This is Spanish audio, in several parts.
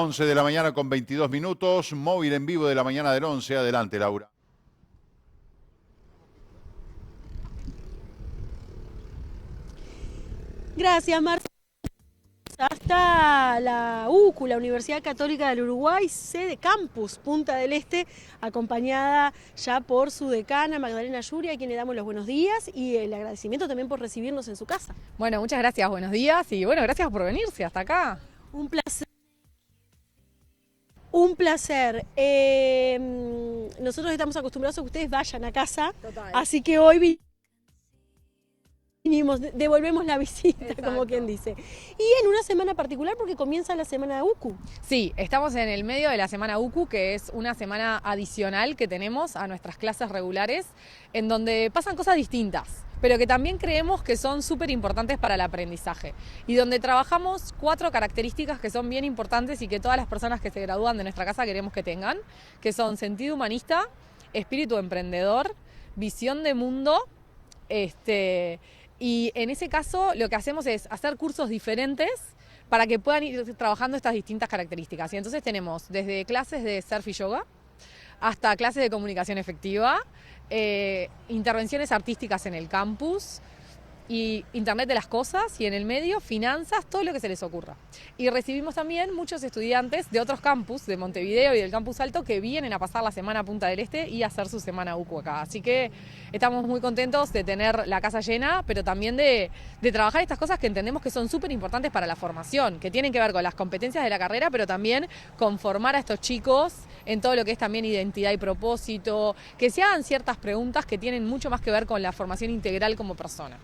11 de la mañana con 22 minutos, móvil en vivo de la mañana del 11. Adelante, Laura. Gracias, Marta. Hasta la UCU, la Universidad Católica del Uruguay, sede campus Punta del Este, acompañada ya por su decana Magdalena Yuria, a quien le damos los buenos días y el agradecimiento también por recibirnos en su casa. Bueno, muchas gracias, buenos días y bueno, gracias por venirse hasta acá. Un placer. Un placer. Nosotros estamos acostumbrados a que ustedes vayan a casa, Total. así que hoy vinimos, devolvemos la visita, Exacto. como quien dice. Y en una semana particular porque comienza la semana de UCU. Sí, estamos en el medio de la semana UCU, que es una semana adicional que tenemos a nuestras clases regulares, en donde pasan cosas distintas, pero que también creemos que son súper importantes para el aprendizaje y donde trabajamos 4 características que son bien importantes y que todas las personas que se gradúan de nuestra casa queremos que tengan, que son sentido humanista, espíritu emprendedor, visión de mundo, y en ese caso lo que hacemos es hacer cursos diferentes para que puedan ir trabajando estas distintas características. Y entonces tenemos desde clases de surf y yoga hasta clases de comunicación efectiva, intervenciones artísticas en el campus y Internet de las cosas, y en el medio finanzas, todo lo que se les ocurra. Y recibimos también muchos estudiantes de otros campus, de Montevideo y del Campus Alto, que vienen a pasar la semana Punta del Este y a hacer su semana UCU acá. Así que estamos muy contentos de tener la casa llena, pero también de trabajar estas cosas que entendemos que son súper importantes para la formación, que tienen que ver con las competencias de la carrera, pero también con formar a estos chicos en todo lo que es también identidad y propósito, que se hagan ciertas preguntas que tienen mucho más que ver con la formación integral como persona.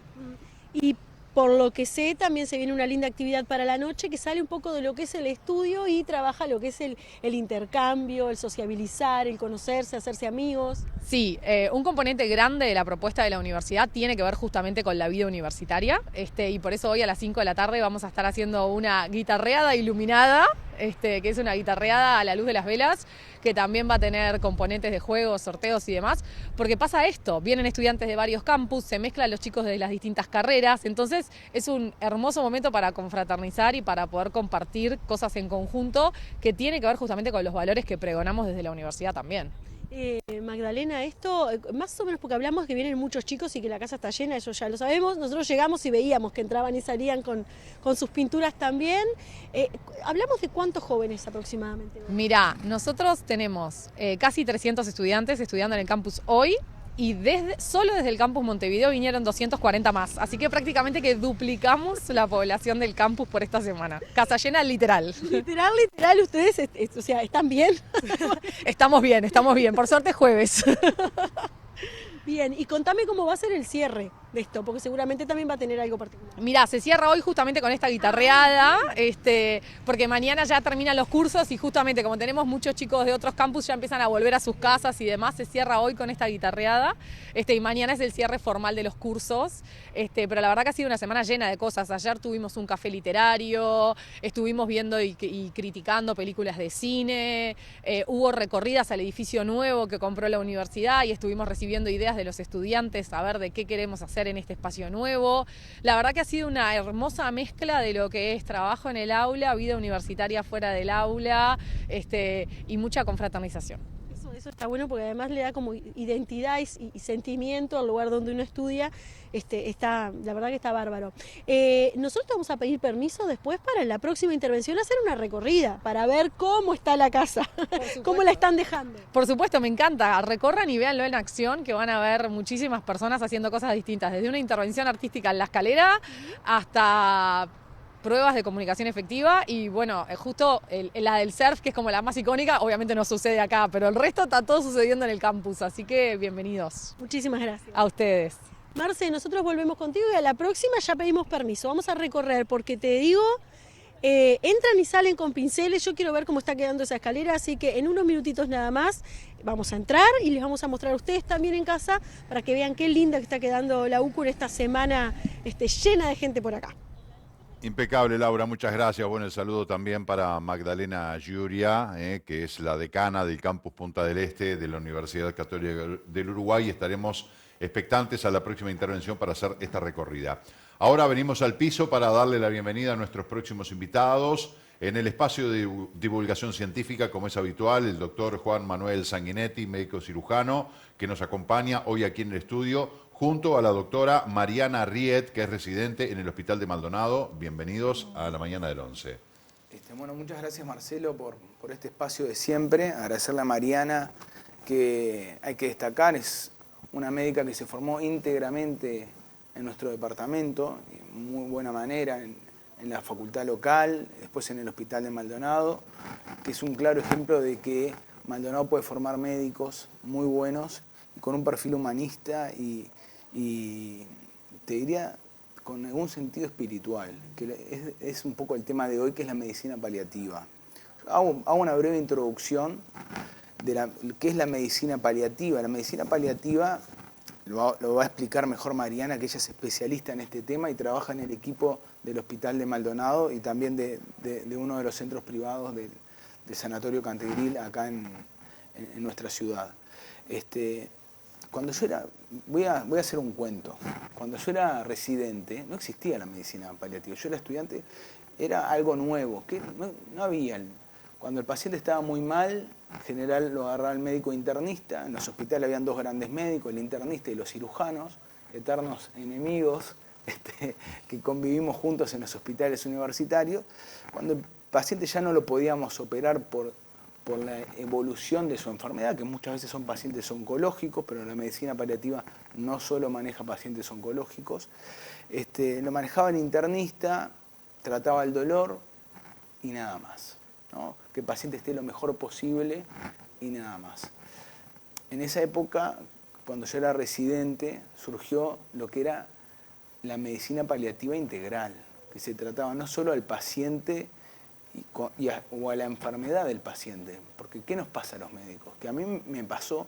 Y por lo que sé, también se viene una linda actividad para la noche que sale un poco de lo que es el estudio y trabaja lo que es el intercambio, el sociabilizar, el conocerse, hacerse amigos. Sí, un componente grande de la propuesta de la universidad tiene que ver justamente con la vida universitaria, y por eso hoy a las 5 de la tarde vamos a estar haciendo una guitarreada iluminada, que es una guitarreada a la luz de las velas, que también va a tener componentes de juegos, sorteos y demás, porque pasa esto, vienen estudiantes de varios campus, se mezclan los chicos de las distintas carreras, entonces es un hermoso momento para confraternizar y para poder compartir cosas en conjunto que tiene que ver justamente con los valores que pregonamos desde la universidad también. Magdalena, esto más o menos porque hablamos que vienen muchos chicos y que la casa está llena, eso ya lo sabemos. Nosotros llegamos y veíamos que entraban y salían con sus pinturas también. ¿Hablamos de cuántos jóvenes aproximadamente? Mirá, nosotros tenemos casi 300 estudiantes estudiando en el campus hoy, y solo desde el campus Montevideo vinieron 240 más, así que prácticamente que duplicamos la población del campus por esta semana. Casa llena literal. Literal, ustedes, o sea, ¿están bien? Estamos bien, por suerte es jueves. Bien, y contame cómo va a ser el cierre de esto, porque seguramente también va a tener algo particular. Mirá, se cierra hoy justamente con esta guitarreada, porque mañana ya terminan los cursos y justamente como tenemos muchos chicos de otros campus ya empiezan a volver a sus casas y demás, se cierra hoy con esta guitarreada, y mañana es el cierre formal de los cursos, pero la verdad que ha sido una semana llena de cosas. Ayer tuvimos un café literario, estuvimos viendo y criticando películas de cine, hubo recorridas al edificio nuevo que compró la universidad y estuvimos recibiendo ideas de los estudiantes a ver de qué queremos hacer en este espacio nuevo. La verdad que ha sido una hermosa mezcla de lo que es trabajo en el aula, vida universitaria fuera del aula, y mucha confraternización. Eso está bueno porque además le da como identidad y sentimiento al lugar donde uno estudia. La verdad que está bárbaro. Nosotros vamos a pedir permiso después para en la próxima intervención hacer una recorrida para ver cómo está la casa, cómo la están dejando. Por supuesto, me encanta. Recorran y véanlo en acción, que van a ver muchísimas personas haciendo cosas distintas, desde una intervención artística en la escalera hasta pruebas de comunicación efectiva y bueno, justo la del surf, que es como la más icónica, obviamente no sucede acá, pero el resto está todo sucediendo en el campus, así que bienvenidos. Muchísimas gracias. A ustedes. Marce, nosotros volvemos contigo y a la próxima ya pedimos permiso. Vamos a recorrer porque te digo, entran y salen con pinceles. Yo quiero ver cómo está quedando esa escalera, así que en unos minutitos nada más vamos a entrar y les vamos a mostrar a ustedes también en casa para que vean qué linda que está quedando la UCU en esta semana llena de gente por acá. Impecable, Laura, muchas gracias. Bueno, el saludo también para Magdalena Yuria, que es la decana del campus Punta del Este de la Universidad Católica del Uruguay. Estaremos expectantes a la próxima intervención para hacer esta recorrida. Ahora venimos al piso para darle la bienvenida a nuestros próximos invitados. En el espacio de divulgación científica, como es habitual, el doctor Juan Manuel Sanguinetti, médico cirujano, que nos acompaña hoy aquí en el estudio, junto a la doctora Mariana Riet, que es residente en el Hospital de Maldonado. Bienvenidos a la mañana del 11. Bueno, muchas gracias Marcelo por este espacio de siempre. Agradecerle a Mariana, que hay que destacar, es una médica que se formó íntegramente en nuestro departamento, de muy buena manera, en la facultad local, después en el Hospital de Maldonado, que es un claro ejemplo de que Maldonado puede formar médicos muy buenos, con un perfil humanista y te diría con algún sentido espiritual, que es un poco el tema de hoy, que es la medicina paliativa. Hago una breve introducción de qué es la medicina paliativa. La medicina paliativa lo va a explicar mejor Mariana, que ella es especialista en este tema y trabaja en el equipo del Hospital de Maldonado y también de uno de los centros privados del Sanatorio Cantegril acá en nuestra ciudad. Cuando yo era, voy a hacer un cuento. Cuando yo era residente, no existía la medicina paliativa. Yo era estudiante, era algo nuevo, que no había. Cuando el paciente estaba muy mal, en general lo agarraba el médico internista. En los hospitales habían dos grandes médicos, el internista y los cirujanos, eternos enemigos, que convivimos juntos en los hospitales universitarios. Cuando el paciente ya no lo podíamos operar por la evolución de su enfermedad, que muchas veces son pacientes oncológicos, pero la medicina paliativa no solo maneja pacientes oncológicos. Lo manejaba el internista, trataba el dolor y nada más, ¿no? Que el paciente esté lo mejor posible y nada más. En esa época, cuando yo era residente, surgió lo que era la medicina paliativa integral, que se trataba no solo al paciente o a la enfermedad del paciente. Porque ¿qué nos pasa a los médicos? Que a mí me pasó,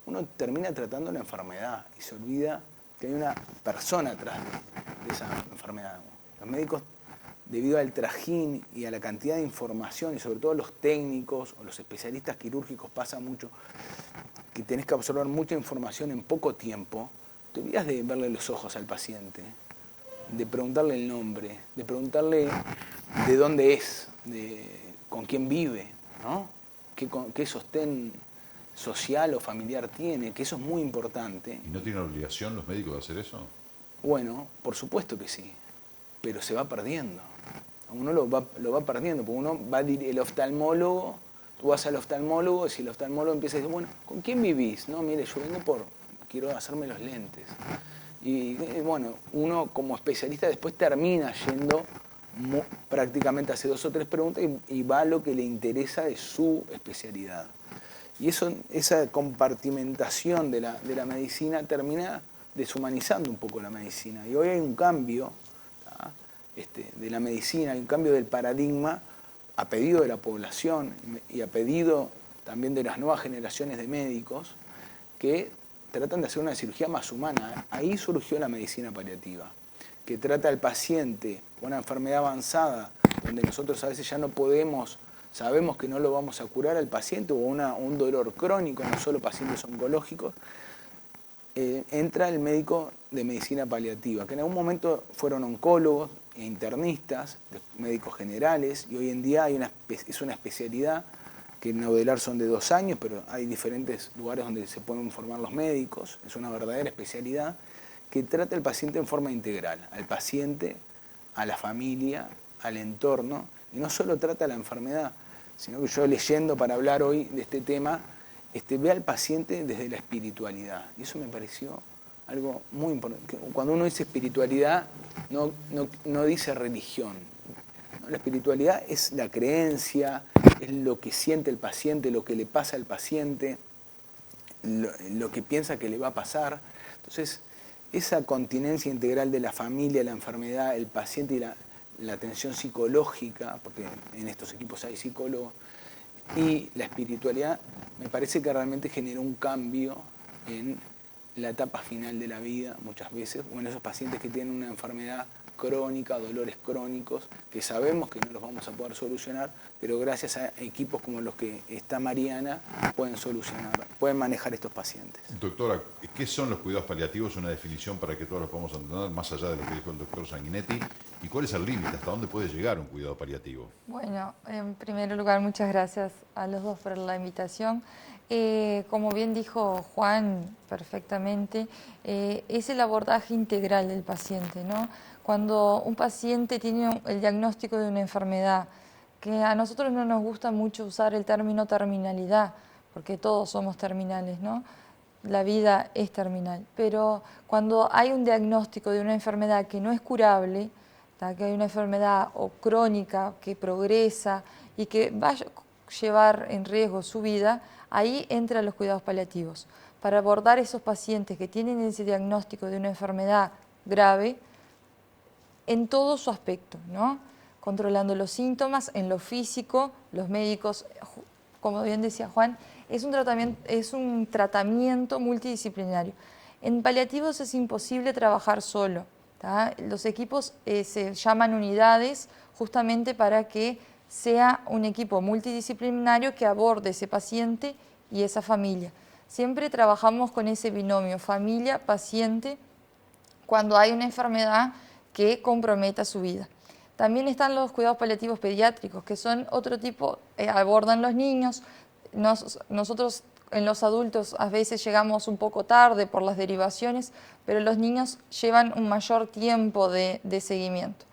uno termina tratando la enfermedad y se olvida que hay una persona atrás de esa enfermedad. Los médicos, debido al trajín y a la cantidad de información, y sobre todo los técnicos o los especialistas quirúrgicos, pasa mucho, que tenés que absorber mucha información en poco tiempo, te olvidas de verle los ojos al paciente, de preguntarle el nombre, de preguntarle de dónde es, con quién vive, ¿no? ¿Qué sostén social o familiar tiene? Que eso es muy importante. ¿Y no tienen obligación los médicos de hacer eso? Bueno, por supuesto que sí, pero se va perdiendo. Uno lo va perdiendo, porque uno va el oftalmólogo, tú vas al oftalmólogo, y si el oftalmólogo empieza a decir, bueno, ¿con quién vivís? No, mire, yo vengo quiero hacerme los lentes. Y bueno, uno como especialista después termina yendo, prácticamente hace 2 o 3 preguntas y va a lo que le interesa de su especialidad. Y esa compartimentación de la medicina termina deshumanizando un poco la medicina. Y hoy hay un cambio de la medicina, hay un cambio del paradigma a pedido de la población y a pedido también de las nuevas generaciones de médicos que tratan de hacer una cirugía más humana. Ahí surgió la medicina paliativa, que trata al paciente con una enfermedad avanzada, donde nosotros a veces ya no podemos, sabemos que no lo vamos a curar al paciente, o un dolor crónico, no solo pacientes oncológicos, entra el médico de medicina paliativa, que en algún momento fueron oncólogos e internistas, médicos generales, y hoy en día es una especialidad que en Novelar son de 2 años, pero hay diferentes lugares donde se pueden formar los médicos, es una verdadera especialidad, que trata al paciente en forma integral, al paciente, a la familia, al entorno, y no solo trata la enfermedad, sino que yo leyendo para hablar hoy de este tema, ve al paciente desde la espiritualidad. Y eso me pareció algo muy importante. Cuando uno dice espiritualidad, no dice religión. La espiritualidad es la creencia, es lo que siente el paciente, lo que le pasa al paciente, lo que piensa que le va a pasar. Entonces, esa continencia integral de la familia, la enfermedad, el paciente y la atención psicológica, porque en estos equipos hay psicólogos, y la espiritualidad, me parece que realmente generó un cambio en la etapa final de la vida, muchas veces, o en esos pacientes que tienen una enfermedad crónica, dolores crónicos, que sabemos que no los vamos a poder solucionar, pero gracias a equipos como los que está Mariana, pueden solucionar, pueden manejar estos pacientes. Doctora, ¿qué son los cuidados paliativos? Una definición para que todos los podamos entender, más allá de lo que dijo el doctor Sanguinetti. ¿Y cuál es el límite? ¿Hasta dónde puede llegar un cuidado paliativo? Bueno, en primer lugar, muchas gracias a los dos por la invitación. Como bien dijo Juan perfectamente, es el abordaje integral del paciente, ¿no? Cuando un paciente tiene el diagnóstico de una enfermedad, que a nosotros no nos gusta mucho usar el término terminalidad, porque todos somos terminales, ¿no? La vida es terminal, pero cuando hay un diagnóstico de una enfermedad que no es curable, que hay una enfermedad o crónica que progresa y que va a llevar en riesgo su vida, ahí entran los cuidados paliativos, para abordar esos pacientes que tienen ese diagnóstico de una enfermedad grave en todo su aspecto, ¿no? Controlando los síntomas en lo físico, los médicos, como bien decía Juan, es un tratamiento multidisciplinario. En paliativos es imposible trabajar solo. Los equipos se llaman unidades justamente para que sea un equipo multidisciplinario que aborde ese paciente y esa familia. Siempre trabajamos con ese binomio familia-paciente cuando hay una enfermedad que comprometa su vida. También están los cuidados paliativos pediátricos, que son otro tipo, abordan los niños. Nosotros en los adultos a veces llegamos un poco tarde por las derivaciones, pero los niños llevan un mayor tiempo de seguimiento.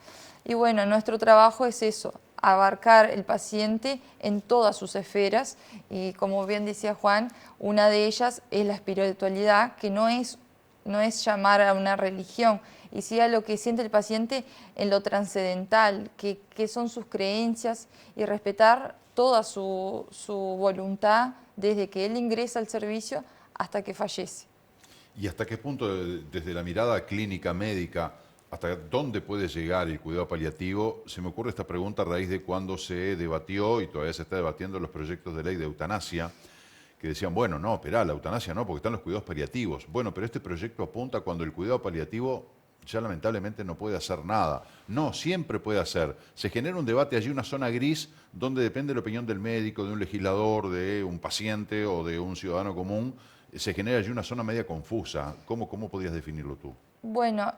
Y bueno, nuestro trabajo es eso, abarcar el paciente en todas sus esferas y como bien decía Juan, una de ellas es la espiritualidad, que no es llamar a una religión, y sí a lo que siente el paciente en lo trascendental, que son sus creencias y respetar toda su voluntad desde que él ingresa al servicio hasta que fallece. ¿Y hasta qué punto, desde la mirada clínica, médica, hasta dónde puede llegar el cuidado paliativo? Se me ocurre esta pregunta a raíz de cuando se debatió, y todavía se está debatiendo, los proyectos de ley de eutanasia, que decían, bueno, no, espera, la eutanasia no, porque están los cuidados paliativos. Bueno, pero este proyecto apunta cuando el cuidado paliativo ya lamentablemente no puede hacer nada. No, siempre puede hacer. Se genera un debate allí, una zona gris, donde depende de la opinión del médico, de un legislador, de un paciente o de un ciudadano común. Se genera allí una zona media confusa. ¿Cómo podrías definirlo tú? Bueno,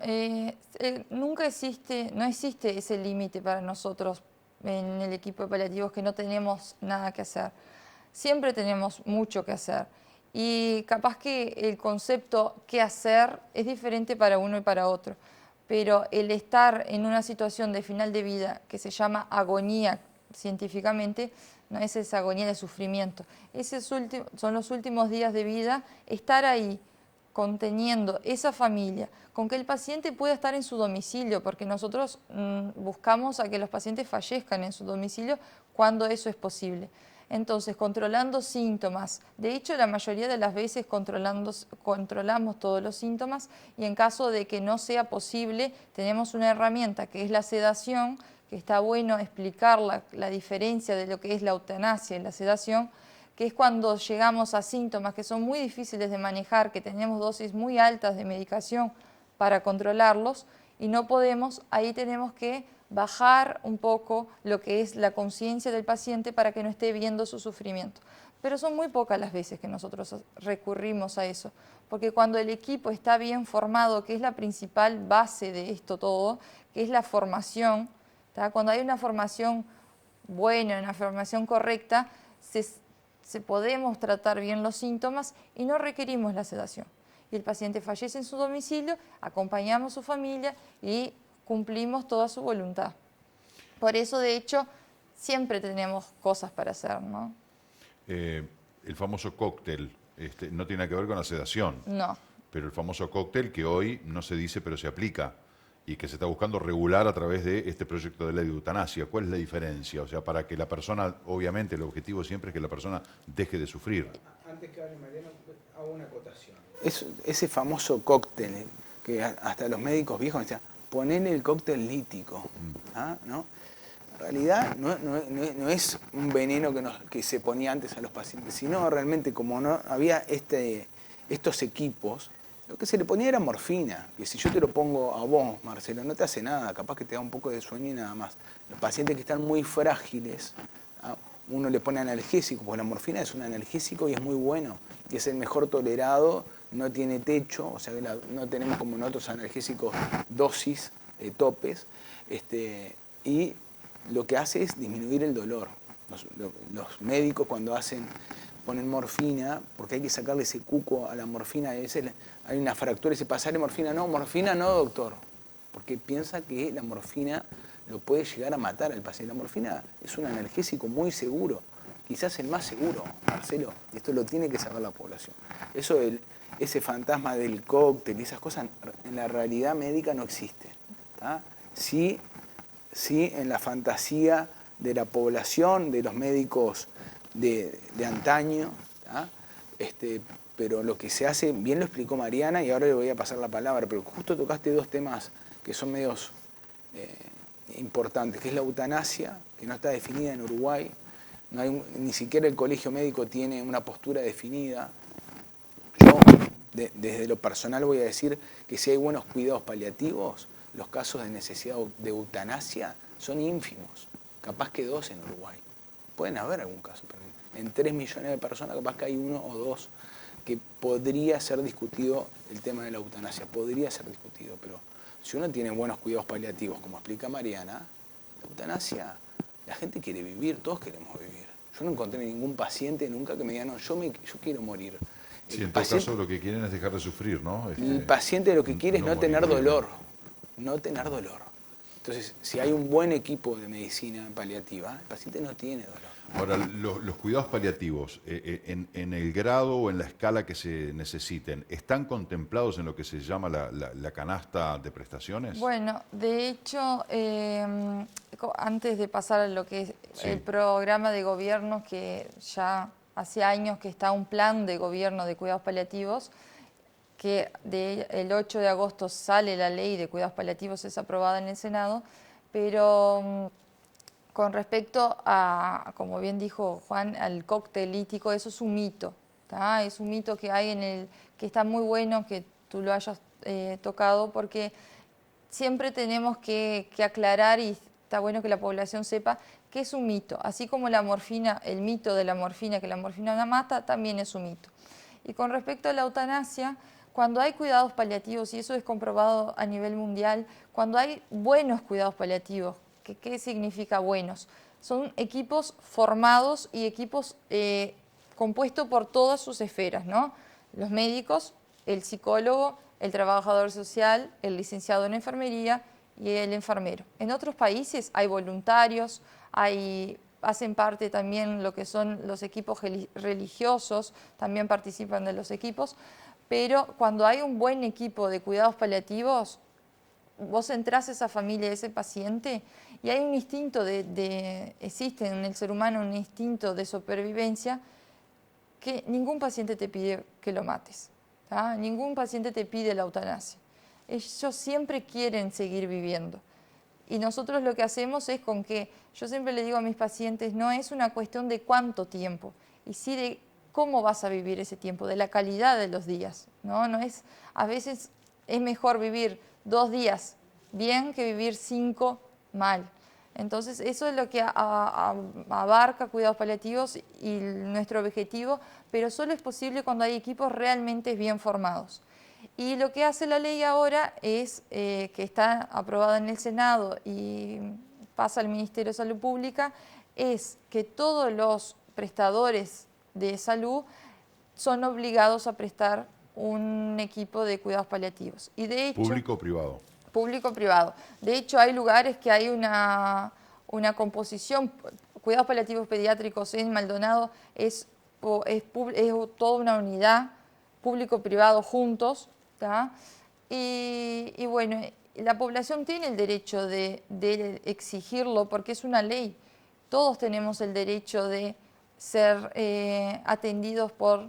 no existe ese límite para nosotros en el equipo de paliativos, que no tenemos nada que hacer. Siempre tenemos mucho que hacer. Y capaz que el concepto qué hacer es diferente para uno y para otro. Pero el estar en una situación de final de vida que se llama agonía científicamente, no es esa agonía de sufrimiento. Son los últimos días de vida, estar ahí conteniendo esa familia, con que el paciente pueda estar en su domicilio, porque nosotros buscamos a que los pacientes fallezcan en su domicilio cuando eso es posible. Entonces, controlando síntomas, de hecho la mayoría de las veces controlamos todos los síntomas, y en caso de que no sea posible, tenemos una herramienta que es la sedación, que está bueno explicar la diferencia de lo que es la eutanasia y la sedación, que es cuando llegamos a síntomas que son muy difíciles de manejar, que tenemos dosis muy altas de medicación para controlarlos y no podemos, ahí tenemos que bajar un poco lo que es la conciencia del paciente para que no esté viendo su sufrimiento. Pero son muy pocas las veces que nosotros recurrimos a eso, porque cuando el equipo está bien formado, que es la principal base de esto todo, que es la formación, cuando hay una formación buena, una formación correcta, se podemos tratar bien los síntomas y no requerimos la sedación. Y el paciente fallece en su domicilio, acompañamos a su familia y cumplimos toda su voluntad. Por eso, de hecho, siempre tenemos cosas para hacer, ¿no? El famoso cóctel, no tiene que ver con la sedación. No. Pero el famoso cóctel que hoy no se dice pero se aplica y que se está buscando regular a través de este proyecto de ley de eutanasia. ¿Cuál es la diferencia? O sea, para que la persona, obviamente el objetivo siempre es que la persona deje de sufrir. Antes que hable Mariano, hago una acotación. Ese famoso cóctel que hasta los médicos viejos decían, ponele el cóctel lítico. ¿No? En realidad no es un veneno que se ponía antes a los pacientes, sino realmente como no había estos equipos, lo que se le ponía era morfina, que si yo te lo pongo a vos, Marcelo, no te hace nada, capaz que te da un poco de sueño y nada más. Los pacientes que están muy frágiles, uno le pone analgésico, porque la morfina es un analgésico y es muy bueno, y es el mejor tolerado, no tiene techo, o sea que no tenemos como en otros analgésicos dosis, topes. Y lo que hace es disminuir el dolor. Los médicos cuando ponen morfina, porque hay que sacarle ese cuco a la morfina, hay una fractura y se pasarle morfina no, doctor, porque piensa que la morfina lo puede llegar a matar al paciente. La morfina es un analgésico muy seguro, quizás el más seguro, Marcelo, y esto lo tiene que saber la población. Ese fantasma del cóctel y esas cosas en la realidad médica no existe. Sí, en la fantasía de la población, de los médicos de antaño, pero lo que se hace, bien lo explicó Mariana y ahora le voy a pasar la palabra, pero justo tocaste dos temas que son medios importantes, que es la eutanasia, que no está definida en Uruguay, ni siquiera el colegio médico tiene una postura definida. Yo, desde lo personal, voy a decir que si hay buenos cuidados paliativos, los casos de necesidad de eutanasia son ínfimos, capaz que 2 en Uruguay. Pueden haber algún caso, pero en 3 millones de personas capaz que hay 1 o 2 que podría ser discutido el tema de la eutanasia, podría ser discutido, pero si uno tiene buenos cuidados paliativos, como explica Mariana, la eutanasia, la gente quiere vivir, todos queremos vivir. Yo no encontré ningún paciente nunca que me diga, no, yo quiero morir. Sí, en todo caso lo que quieren es dejar de sufrir, ¿no? El paciente lo que quiere es no tener dolor, no tener dolor. Entonces, si hay un buen equipo de medicina paliativa, el paciente no tiene dolor. Ahora, los cuidados paliativos, en el grado o en la escala que se necesiten, ¿están contemplados en lo que se llama la canasta de prestaciones? Bueno, de hecho, antes de pasar a lo que es Sí. el programa de gobierno, que ya hace años que está un plan de gobierno de cuidados paliativos, que el 8 de agosto sale la ley de cuidados paliativos, es aprobada en el Senado, pero con respecto a, como bien dijo Juan, al cóctel lítico, eso es un mito, ¿tá? Es un mito que hay que está muy bueno que tú lo hayas tocado, porque siempre tenemos que aclarar, y está bueno que la población sepa que es un mito. Así como la morfina, el mito de la morfina, que la morfina no mata, también es un mito. Y con respecto a la eutanasia, cuando hay cuidados paliativos, y eso es comprobado a nivel mundial, cuando hay buenos cuidados paliativos, ¿qué significa buenos? Son equipos formados y equipos compuestos por todas sus esferas, ¿no? Los médicos, el psicólogo, el trabajador social, el licenciado en enfermería y el enfermero. En otros países hay voluntarios, hacen parte también lo que son los equipos religiosos, también participan de los equipos, pero cuando hay un buen equipo de cuidados paliativos, vos entrás a esa familia, a ese paciente, y hay un instinto existe en el ser humano un instinto de supervivencia que ningún paciente te pide que lo mates, ¿tá? Ningún paciente te pide la eutanasia. Ellos siempre quieren seguir viviendo. Y nosotros lo que hacemos es yo siempre le digo a mis pacientes, no es una cuestión de cuánto tiempo, y sí de cómo vas a vivir ese tiempo, de la calidad de los días, ¿no? A veces es mejor vivir 2 días bien que vivir 5 mal. Entonces eso es lo que abarca cuidados paliativos y nuestro objetivo, pero solo es posible cuando hay equipos realmente bien formados. Y lo que hace la ley ahora es que está aprobada en el Senado y pasa al Ministerio de Salud Pública, es que todos los prestadores de salud son obligados a prestar un equipo de cuidados paliativos. Y de hecho, ¿Público o privado? Público-privado. De hecho, hay lugares que hay una composición. Cuidados paliativos pediátricos en Maldonado es toda una unidad, público-privado juntos, ¿tá? Y bueno, la población tiene el derecho de exigirlo porque es una ley. Todos tenemos el derecho de ser atendidos por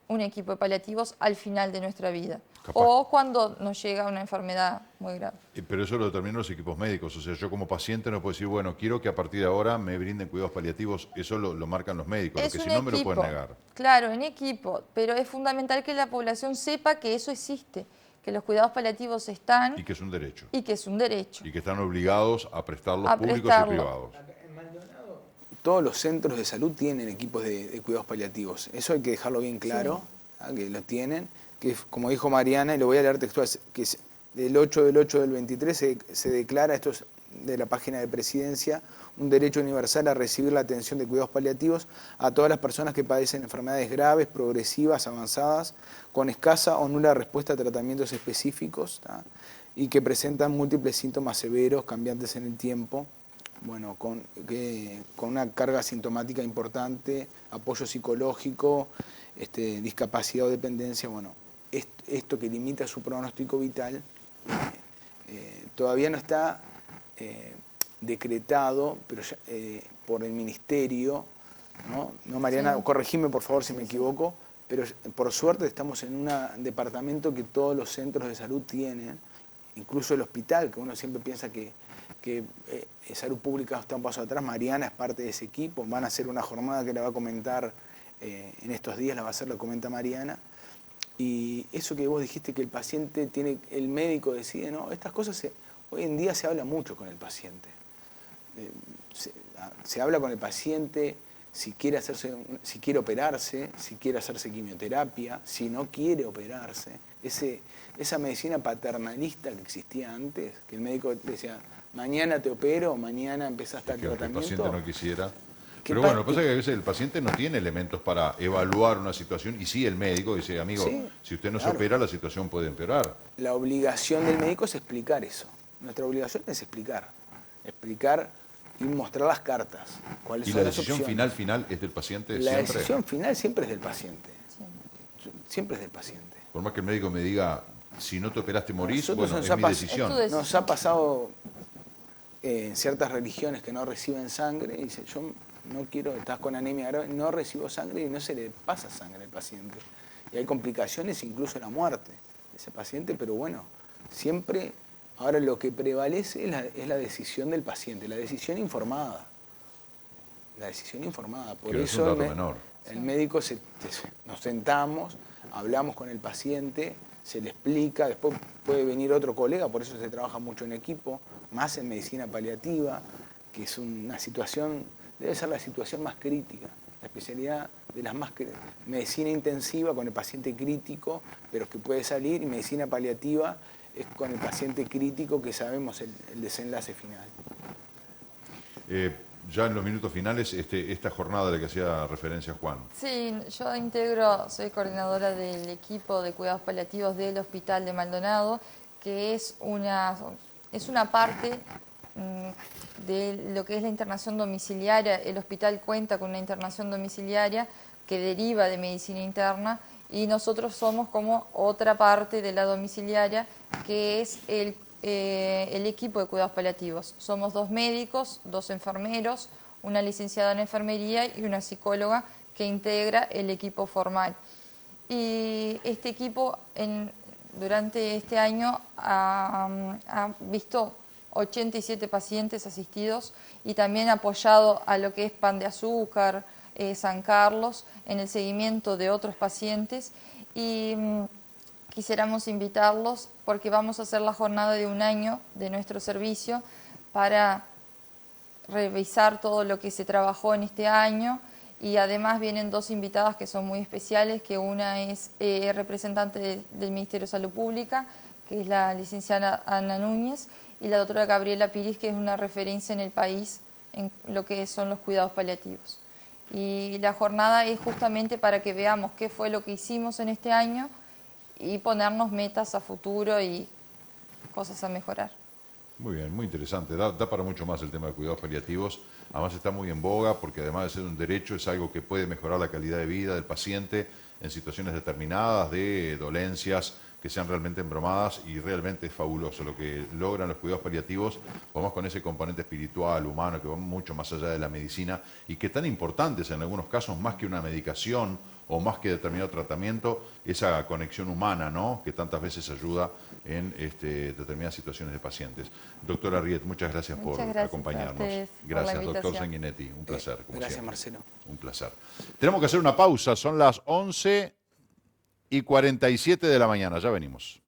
un equipo de paliativos al final de nuestra vida. Capaz. O cuando nos llega una enfermedad muy grave. Pero eso lo determinan los equipos médicos. O sea, yo como paciente no puedo decir, bueno, quiero que a partir de ahora me brinden cuidados paliativos. Eso lo marcan los médicos, Es porque un si no me lo equipo, pueden negar. Claro, en equipo, pero es fundamental que la población sepa que eso existe, que los cuidados paliativos están Y que es un derecho. y que es un derecho. Y que están obligados a prestarlos A públicos prestarlo. y privados. Todos los centros de salud tienen equipos de cuidados paliativos. Eso hay que dejarlo bien claro, ¿ah? Que lo tienen. Que como dijo Mariana, y lo voy a leer textual, que del 8 del 8 del 23 se declara, esto es de la página de Presidencia, un derecho universal a recibir la atención de cuidados paliativos a todas las personas que padecen enfermedades graves, progresivas, avanzadas, con escasa o nula respuesta a tratamientos específicos, ¿tá? Y que presentan múltiples síntomas severos, cambiantes en el tiempo, bueno, con una carga sintomática importante, apoyo psicológico, discapacidad o dependencia. Bueno, esto que limita su pronóstico vital todavía no está decretado, pero ya, por el Ministerio, ¿no, Mariana? Sí. Corregime por favor si me equivoco, pero por suerte estamos en un departamento que todos los centros de salud tienen, incluso el hospital, que uno siempre piensa que salud pública está un paso atrás. Mariana es parte de ese equipo, van a hacer una jornada que la va a comentar en estos días, la comenta Mariana. Y eso que vos dijiste, que el paciente tiene, el médico decide, ¿no? Estas cosas hoy en día se habla mucho con el paciente. Se habla con el paciente si quiere operarse, si quiere hacerse quimioterapia, si no quiere operarse. Esa medicina paternalista que existía antes, que el médico decía, mañana te opero, mañana empezaste el tratamiento. El paciente no quisiera. Pero bueno, lo que pasa es que a veces el paciente no tiene elementos para evaluar una situación y sí el médico dice, amigo, sí, si usted no se opera, la situación puede empeorar. La obligación del médico es explicar eso. Nuestra obligación es explicar y mostrar las cartas. ¿Cuáles son las opciones? ¿Y la decisión final es del paciente siempre? La decisión final siempre es del paciente. Siempre es del paciente. Por más que el médico me diga, si no te operaste morís, bueno, es mi decisión. Nos ha pasado en ciertas religiones que no reciben sangre y dice, yo no quiero, estás con anemia grave, no recibo sangre y no se le pasa sangre al paciente. Y hay complicaciones, incluso la muerte de ese paciente, pero bueno, siempre, ahora lo que prevalece es la decisión del paciente, la decisión informada. La decisión informada. Por eso el médico nos sentamos, hablamos con el paciente, se le explica, después puede venir otro colega, por eso se trabaja mucho en equipo, más en medicina paliativa, que es una situación, debe ser la situación más crítica, la especialidad de las más medicina intensiva con el paciente crítico, pero que puede salir, y medicina paliativa es con el paciente crítico que sabemos el desenlace final. Ya en los minutos finales, esta jornada de la que hacía referencia Juan. Sí, soy coordinadora del equipo de cuidados paliativos del Hospital de Maldonado, que es una parte de lo que es la internación domiciliaria. El hospital cuenta con una internación domiciliaria que deriva de medicina interna y nosotros somos como otra parte de la domiciliaria, que es el equipo de cuidados paliativos. Somos 2 médicos, 2 enfermeros, una licenciada en enfermería y una psicóloga que integra el equipo formal. Y este equipo durante este año ha visto 87 pacientes asistidos y también apoyado a lo que es Pan de Azúcar, San Carlos, en el seguimiento de otros pacientes. Y quisiéramos invitarlos porque vamos a hacer la jornada de 1 año de nuestro servicio para revisar todo lo que se trabajó en este año, y además vienen 2 invitadas que son muy especiales, que una es representante del Ministerio de Salud Pública, que es la licenciada Ana Núñez, y la doctora Gabriela Piris, que es una referencia en el país en lo que son los cuidados paliativos. Y la jornada es justamente para que veamos qué fue lo que hicimos en este año y ponernos metas a futuro y cosas a mejorar. Muy bien, muy interesante. Da para mucho más el tema de cuidados paliativos. Además está muy en boga porque además de ser un derecho es algo que puede mejorar la calidad de vida del paciente en situaciones determinadas de dolencias que sean realmente embromadas, y realmente es fabuloso lo que logran los cuidados paliativos, vamos con ese componente espiritual, humano, que va mucho más allá de la medicina y que tan importantes en algunos casos, más que una medicación o más que determinado tratamiento, esa conexión humana, ¿no?, que tantas veces ayuda en determinadas situaciones de pacientes. Doctora Riet, muchas gracias por acompañarnos. Gracias, doctor Sanguinetti, un placer. Gracias, siempre. Marcelo. Un placer. Tenemos que hacer una pausa, son las 11:47 de la mañana, ya venimos.